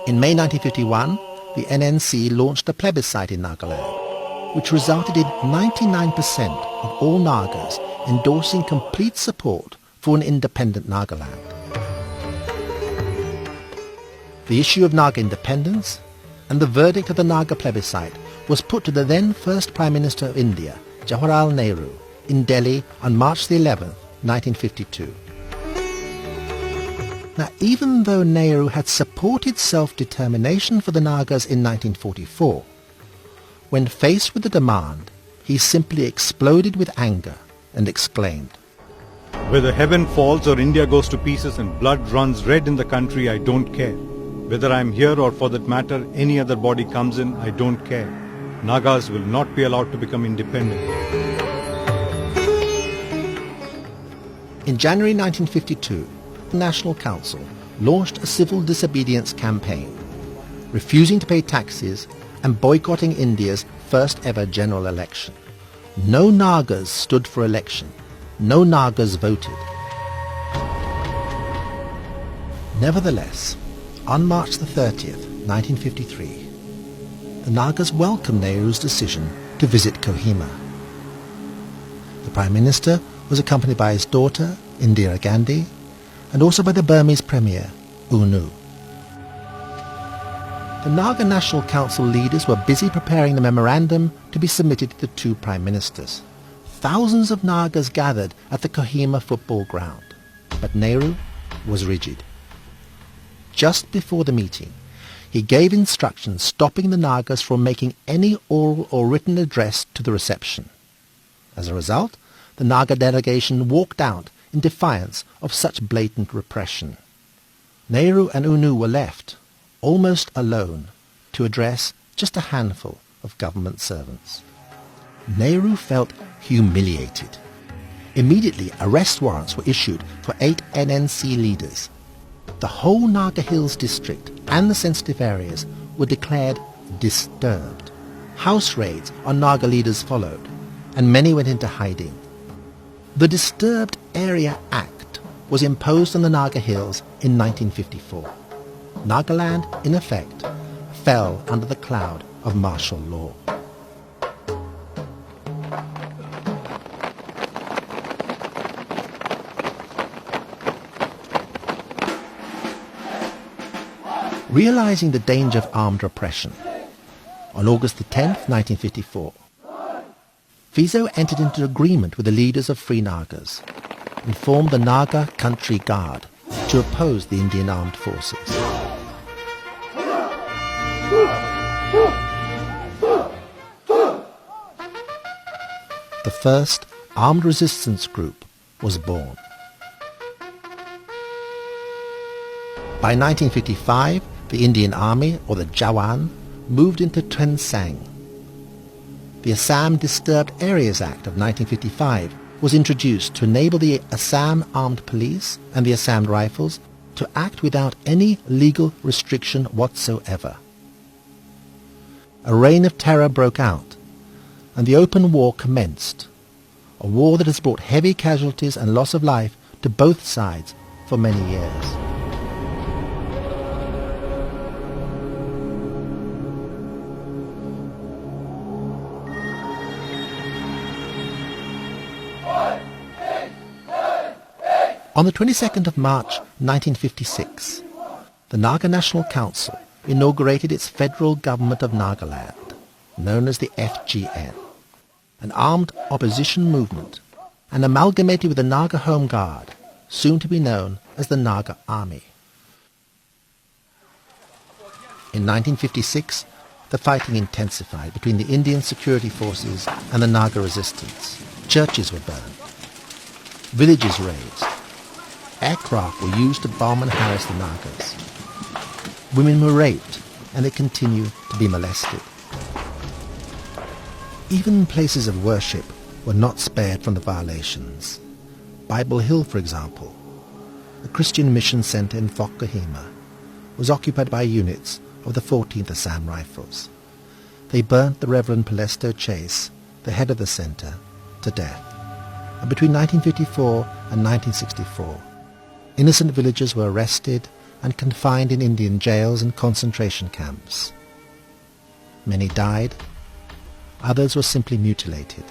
In May 1951, the NNC launched a plebiscite in Nagaland, which resulted in 99% of all Nagas endorsing complete support for an independent Nagaland. The issue of Naga independence and the verdict of the Naga plebiscite was put to the then first Prime Minister of India, Jawaharlal Nehru, in Delhi on March the 11th, 1952. Now, even though Nehru had supported self-determination for the Nagas in 1944, when faced with the demand, he simply exploded with anger and exclaimed, "Whether heaven falls or India goes to pieces and blood runs red in the country, I don't care. Whether I'm here or for that matter any other body comes in, I don't care. Nagas will not be allowed to become independent." In January 1952, the National Council launched a civil disobedience campaign, refusing to pay taxes and boycotting India's first ever general election. No Nagas stood for election. No Nagas voted. Nevertheless, on March the 30th, 1953, the Nagas welcomed Nehru's decision to visit Kohima. The Prime Minister was accompanied by his daughter, Indira Gandhi, and also by the Burmese Premier, U Nu. The Naga National Council leaders were busy preparing the memorandum to be submitted to the two Prime Ministers. Thousands of Nagas gathered at the Kohima football ground, but Nehru was rigid. Just before the meeting, he gave instructions stopping the Nagas from making any oral or written address to the reception. As a result, the Naga delegation walked out in defiance of such blatant repression. Nehru and U Nu were left, almost alone, to address just a handful of government servants. Nehru felt humiliated. Immediately, arrest warrants were issued for 8 NNC leaders. The whole Naga Hills district and the sensitive areas were declared disturbed. House raids on Naga leaders followed, and many went into hiding. The Disturbed Area Act was imposed on the Naga Hills in 1954. Nagaland, in effect, fell under the cloud of martial law. Realizing the danger of armed repression, on August the 10th, 1954, Fizo entered into agreement with the leaders of Free Nagas and formed the Naga Country Guard to oppose the Indian Armed Forces. The first armed resistance group was born. By 1955, the Indian Army, or the Jawan, moved into Tuensang. The Assam Disturbed Areas Act of 1955 was introduced to enable the Assam Armed Police and the Assam Rifles to act without any legal restriction whatsoever. A reign of terror broke out, and the open war commenced, a war that has brought heavy casualties and loss of life to both sides for many years. On the 22nd of March 1956, the Naga National Council inaugurated its federal government of Nagaland, known as the FGN, an armed opposition movement, and amalgamated with the Naga Home Guard, soon to be known as the Naga Army. In 1956, the fighting intensified between the Indian security forces and the Naga resistance. Churches were burned, villages razed, aircraft were used to bomb and harass the Nagas. Women were raped, and they continue to be molested. Even places of worship were not spared from the violations. Bible Hill, for example, a Christian mission centre in Fort Kohima, was occupied by units of the 14th Assam Rifles. They burnt the Reverend Palesto Chase, the head of the centre, to death. And between 1954 and 1964, innocent villagers were arrested and confined in Indian jails and concentration camps. Many died, others were simply mutilated.